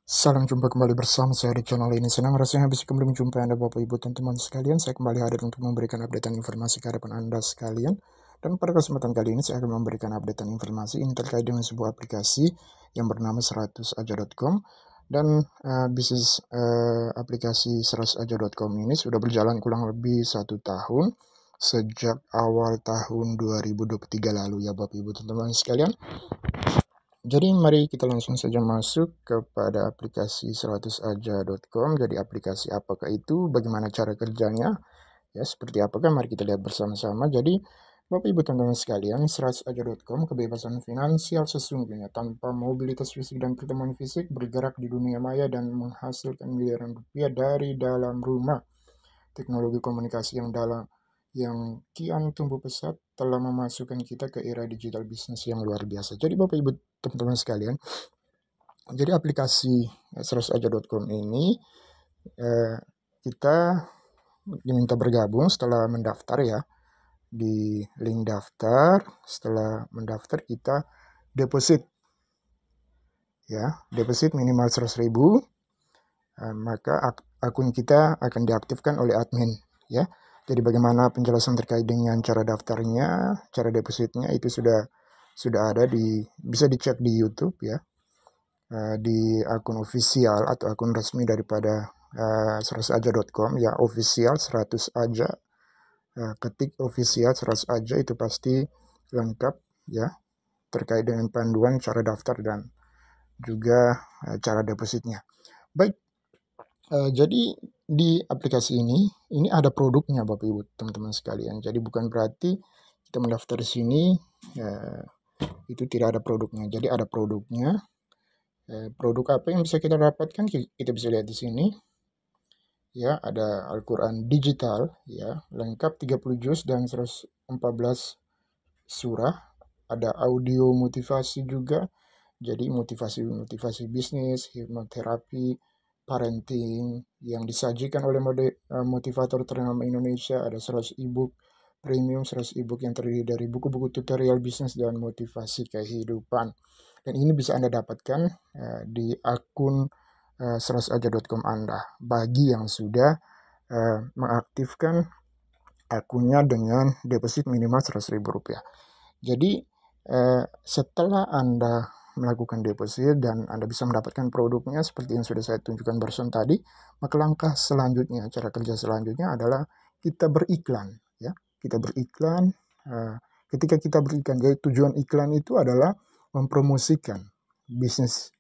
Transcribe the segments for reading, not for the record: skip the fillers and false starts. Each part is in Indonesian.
Salam jumpa kembali bersama saya di channel ini. Senang rasanya bisa kembali menjumpai Anda Bapak Ibu dan teman sekalian. Saya kembali hadir untuk memberikan updatean informasi ke hadapan Anda sekalian. Dan pada kesempatan kali ini saya akan memberikan updatean informasi ini terkait dengan sebuah aplikasi yang bernama 100aja.com. Dan bisnis aplikasi 100aja.com ini sudah berjalan kurang lebih 1 tahun sejak awal tahun 2023 lalu ya Bapak Ibu dan teman sekalian. Jadi mari kita langsung saja masuk kepada aplikasi 100aja.com. Jadi aplikasi apakah itu, bagaimana cara kerjanya, ya seperti apakah, mari kita lihat bersama-sama. Jadi Bapak Ibu teman-teman sekalian, 100aja.com kebebasan finansial sesungguhnya tanpa mobilitas fisik dan pertemuan fisik, bergerak di dunia maya dan menghasilkan miliaran rupiah dari dalam rumah. Teknologi komunikasi yang kian tumbuh pesat telah memasukkan kita ke era digital bisnis yang luar biasa. Jadi Bapak Ibu teman-teman sekalian, jadi aplikasi 100aja.com ini kita diminta bergabung setelah mendaftar ya. Di link daftar, setelah mendaftar kita deposit ya, deposit minimal 100.000, maka akun kita akan diaktifkan oleh admin ya. Jadi bagaimana penjelasan terkait dengan cara daftarnya, cara depositnya itu sudah ada bisa dicek di YouTube ya, di akun official atau akun resmi daripada 100aja.com ya, official 100 aja. Ketik official 100 aja itu pasti lengkap ya, terkait dengan panduan cara daftar dan juga cara depositnya. Baik, jadi di aplikasi ini ada produknya Bapak Ibu teman-teman sekalian. Jadi bukan berarti kita mendaftar di sini itu tidak ada produknya. Jadi ada produknya. Produk apa yang bisa kita dapatkan, kita bisa lihat di sini. Ya, ada Al-Quran digital ya, lengkap 30 juz dan 114 surah. Ada audio motivasi juga. Jadi motivasi bisnis, hipnoterapi, parenting yang disajikan oleh motivator ternama Indonesia. Ada 100 ebook premium, 100 ebook yang terdiri dari buku-buku tutorial bisnis dan motivasi kehidupan. Dan ini bisa Anda dapatkan di akun 100aja.com Anda bagi yang sudah mengaktifkan akunnya dengan deposit minimal Rp100.000. Jadi setelah Anda melakukan deposit dan Anda bisa mendapatkan produknya seperti yang sudah saya tunjukkan barusan tadi, maka langkah selanjutnya, cara kerja selanjutnya adalah kita beriklan ya. Kita beriklan. Ketika kita beriklan, jadi tujuan iklan itu adalah mempromosikan bisnis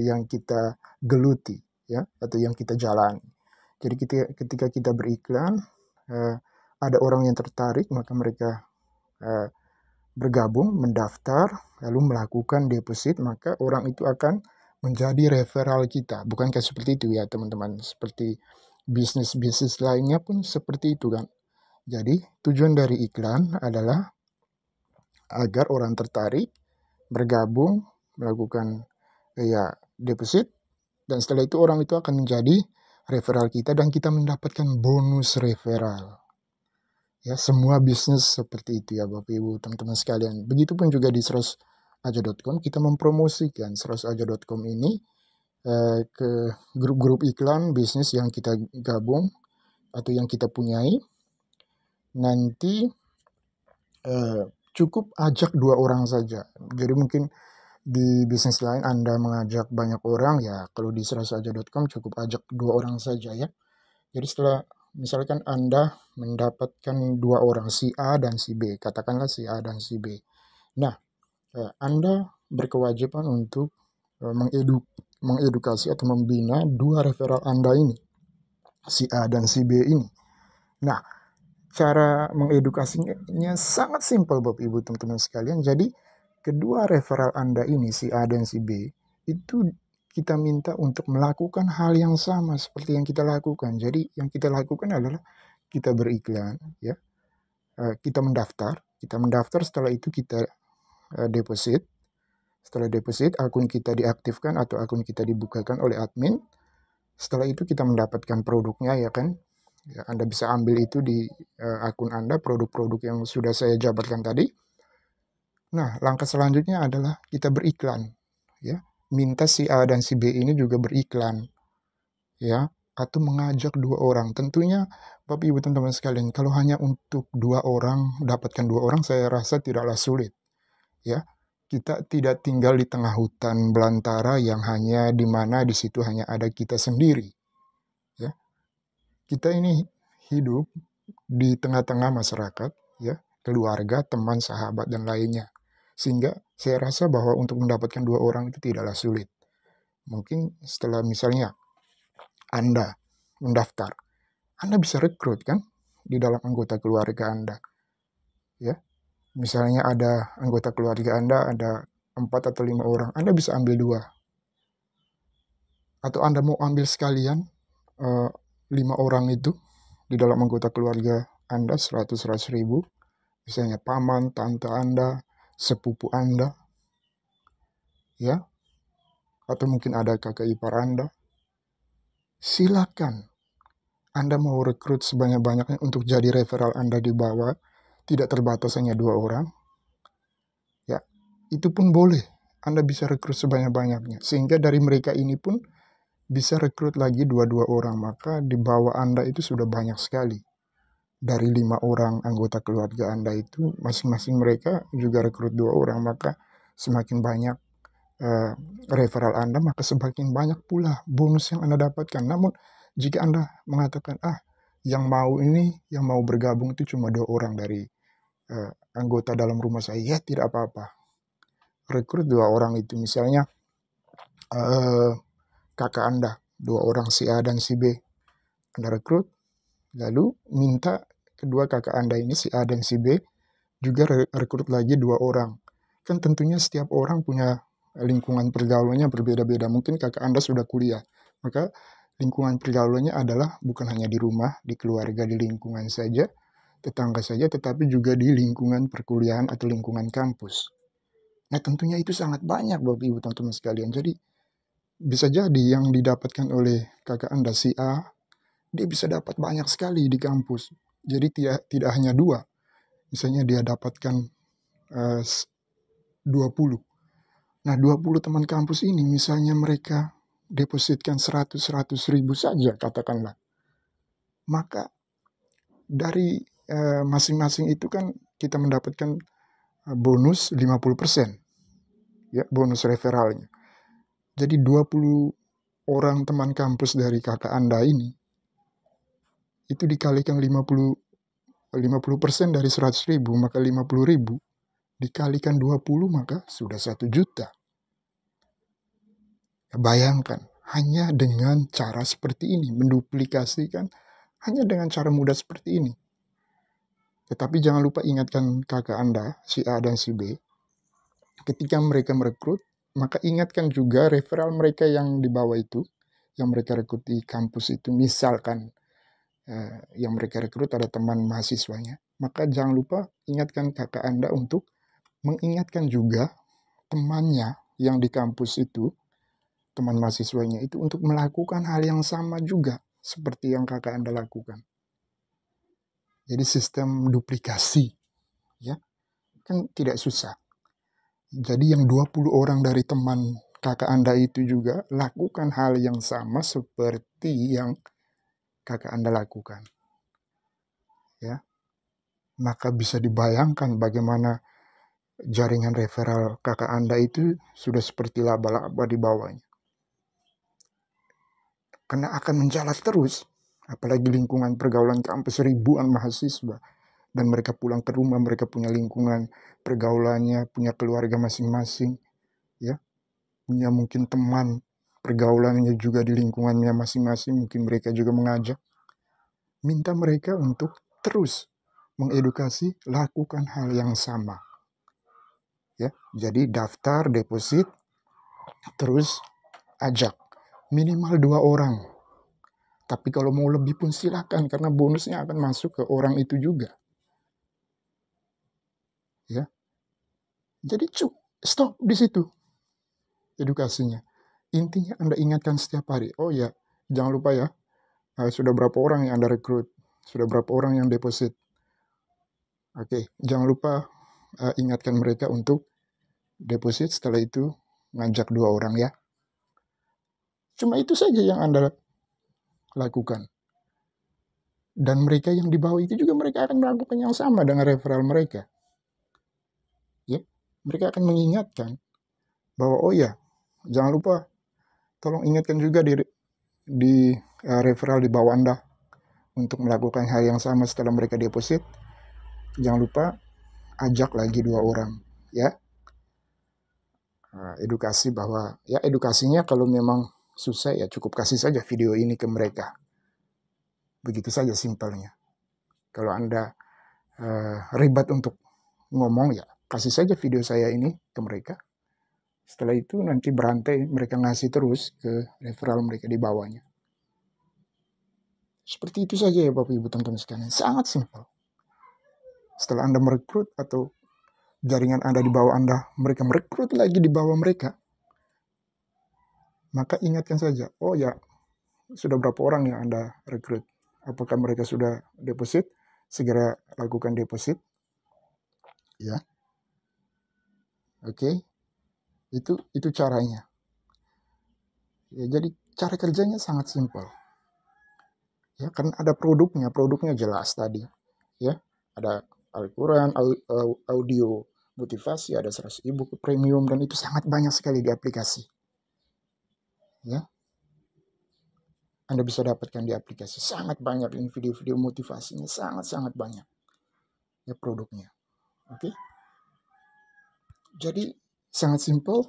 yang kita geluti ya, atau yang kita jalani. Jadi ketika kita beriklan, ada orang yang tertarik, maka mereka bergabung, mendaftar, lalu melakukan deposit, maka orang itu akan menjadi referral kita. Bukankah seperti itu ya teman-teman? Seperti bisnis-bisnis lainnya pun seperti itu kan. Jadi tujuan dari iklan adalah agar orang tertarik, bergabung, melakukan ya deposit, dan setelah itu orang itu akan menjadi referral kita dan kita mendapatkan bonus referral. Ya, semua bisnis seperti itu ya Bapak Ibu teman-teman sekalian. Begitupun juga di 100aja.com kita mempromosikan 100aja.com ini ke grup-grup iklan bisnis yang kita gabung atau yang kita punyai. Nanti cukup ajak 2 orang saja. Jadi mungkin di bisnis lain Anda mengajak banyak orang ya, kalau di 100aja.com cukup ajak 2 orang saja ya. Jadi setelah misalkan Anda mendapatkan 2 orang, si A dan si B, katakanlah si A dan si B. Nah, Anda berkewajiban untuk mengedukasi atau membina 2 referral Anda ini, si A dan si B ini. Nah, cara mengedukasinya sangat simpel Bapak Ibu teman-teman sekalian. Jadi kedua referral Anda ini, si A dan si B, itu kita minta untuk melakukan hal yang sama seperti yang kita lakukan. Jadi yang kita lakukan adalah kita beriklan ya. Kita mendaftar, setelah itu kita deposit. Setelah deposit, akun kita diaktifkan atau akun kita dibukakan oleh admin. Setelah itu kita mendapatkan produknya ya kan. Ya, Anda bisa ambil itu di akun Anda, produk-produk yang sudah saya jabarkan tadi. Nah, langkah selanjutnya adalah kita beriklan ya. minta si A dan si B ini juga beriklan, ya, atau mengajak 2 orang. Tentunya Bapak Ibu teman-teman sekalian, kalau hanya untuk 2 orang, dapatkan 2 orang, saya rasa tidaklah sulit, ya. Kita tidak tinggal di tengah hutan belantara yang hanya di mana di situ hanya ada kita sendiri, ya. Kita ini hidup di tengah-tengah masyarakat, ya, keluarga, teman, sahabat, dan lainnya. Sehingga saya rasa bahwa untuk mendapatkan 2 orang itu tidaklah sulit. Mungkin setelah misalnya Anda mendaftar, Anda bisa rekrut kan di dalam anggota keluarga Anda, ya. Misalnya ada anggota keluarga Anda ada 4 atau 5 orang, Anda bisa ambil 2. Atau Anda mau ambil sekalian 5 orang itu di dalam anggota keluarga Anda, 100 ribu, misalnya paman, tante Anda, sepupu Anda, ya, atau mungkin ada kakak ipar Anda. Silakan Anda mau rekrut sebanyak-banyaknya untuk jadi referral Anda di bawah, tidak terbatas hanya 2 orang, ya, itu pun boleh. Anda bisa rekrut sebanyak-banyaknya, sehingga dari mereka ini pun bisa rekrut lagi 2 orang, maka di bawah Anda itu sudah banyak sekali. Dari 5 orang anggota keluarga Anda itu, masing-masing mereka juga rekrut 2 orang, maka semakin banyak referral Anda, maka semakin banyak pula bonus yang Anda dapatkan. Namun jika Anda mengatakan, yang mau bergabung itu cuma 2 orang dari anggota dalam rumah saya, ya tidak apa-apa. Rekrut 2 orang itu, misalnya kakak Anda, 2 orang, si A dan si B. Anda rekrut, lalu minta kedua kakak Anda ini, si A dan si B, juga rekrut lagi 2 orang. Kan tentunya setiap orang punya lingkungan pergaulannya berbeda-beda. Mungkin kakak Anda sudah kuliah, maka lingkungan pergaulannya adalah bukan hanya di rumah, di keluarga, di lingkungan saja, tetangga saja, tetapi juga di lingkungan perkuliahan atau lingkungan kampus. Nah, tentunya itu sangat banyak Bapak Ibu teman-teman sekalian. Jadi bisa jadi yang didapatkan oleh kakak Anda si A, dia bisa dapat banyak sekali di kampus. Jadi tidak hanya 2. Misalnya dia dapatkan 20. Nah, 20 teman kampus ini misalnya mereka depositkan 100 ribu saja katakanlah. Maka dari masing-masing itu kan kita mendapatkan bonus 50%, ya, bonus referralnya. Jadi 20 orang teman kampus dari kakak Anda ini itu dikalikan 50% dari 100 ribu, maka 50 ribu dikalikan 20, maka sudah 1 juta. Bayangkan, hanya dengan cara seperti ini, menduplikasikan hanya dengan cara mudah seperti ini. Tetapi jangan lupa ingatkan kakak Anda, si A dan si B, ketika mereka merekrut, maka ingatkan juga referral mereka yang di bawah itu, yang mereka rekrut di kampus itu, misalkan yang mereka rekrut ada teman mahasiswanya, maka jangan lupa ingatkan kakak Anda untuk mengingatkan juga temannya yang di kampus itu, teman mahasiswanya itu, untuk melakukan hal yang sama juga seperti yang kakak Anda lakukan. Jadi sistem duplikasi, ya, kan tidak susah. Jadi yang 20 orang dari teman kakak Anda itu juga lakukan hal yang sama seperti yang kakak Anda lakukan, ya. Maka bisa dibayangkan bagaimana jaringan referral kakak Anda itu sudah seperti laba-laba di bawahnya. Karena akan menjalar terus, apalagi lingkungan pergaulan kampus ribuan mahasiswa, dan mereka pulang ke rumah, mereka punya lingkungan pergaulannya, punya keluarga masing-masing, ya, punya mungkin teman pergaulannya juga di lingkungannya masing-masing, mungkin mereka juga mengajak, minta mereka untuk terus mengedukasi, lakukan hal yang sama, ya. Jadi daftar, deposit, terus ajak minimal 2 orang. Tapi kalau mau lebih pun silakan, karena bonusnya akan masuk ke orang itu juga, ya. Jadi stop di situ edukasinya. Intinya Anda ingatkan setiap hari. Oh ya, jangan lupa ya, sudah berapa orang yang Anda rekrut, sudah berapa orang yang deposit. Oke, jangan lupa ingatkan mereka untuk deposit, setelah itu ngajak 2 orang ya. Cuma itu saja yang Anda lakukan. Dan mereka yang di bawah itu juga mereka akan melakukan yang sama dengan referral mereka. Ya, mereka akan mengingatkan bahwa oh ya, jangan lupa tolong ingatkan juga di referral di bawah Anda untuk melakukan hal yang sama setelah mereka deposit. Jangan lupa ajak lagi 2 orang, ya. Edukasi bahwa ya edukasinya kalau memang susah ya cukup kasih saja video ini ke mereka. Begitu saja simpelnya. Kalau Anda ribet untuk ngomong ya kasih saja video saya ini ke mereka. Setelah itu nanti berantai mereka ngasih terus ke referral mereka di bawahnya. Seperti itu saja ya Bapak Ibu teman-teman sekalian. Sangat simpel. Setelah Anda merekrut atau jaringan Anda di bawah Anda, mereka merekrut lagi di bawah mereka, maka ingatkan saja, oh ya, sudah berapa orang yang Anda rekrut? Apakah mereka sudah deposit? Segera lakukan deposit. Ya. Oke. Itu caranya. Ya, jadi cara kerjanya sangat simpel. Ya, kan ada produknya jelas tadi. Ya, ada Al-Quran, audio motivasi, ada 100 e-book premium, dan itu sangat banyak sekali di aplikasi. Ya, Anda bisa dapatkan di aplikasi sangat banyak ini video-video motivasinya sangat banyak ya produknya. Oke. Jadi sangat simpel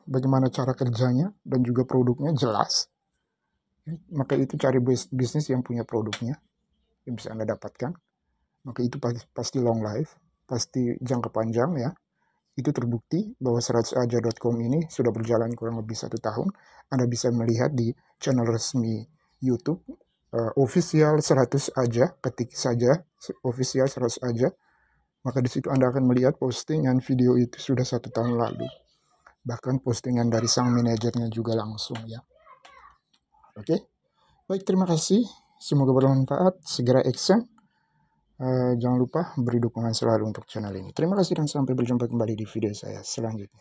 bagaimana cara kerjanya dan juga produknya jelas. Maka itu cari bisnis yang punya produknya yang bisa Anda dapatkan. Maka itu pasti long life, pasti jangka panjang ya. Itu terbukti bahwa 100aja.com ini sudah berjalan kurang lebih 1 tahun. Anda bisa melihat di channel resmi YouTube official 100 aja, ketik saja official 100 aja. Maka di situ Anda akan melihat postingan video itu sudah 1 tahun lalu. Bahkan postingan dari sang manajernya juga langsung ya. Oke. Baik, terima kasih. Semoga bermanfaat. Segera action. Jangan lupa beri dukungan selalu untuk channel ini. Terima kasih dan sampai berjumpa kembali di video saya selanjutnya.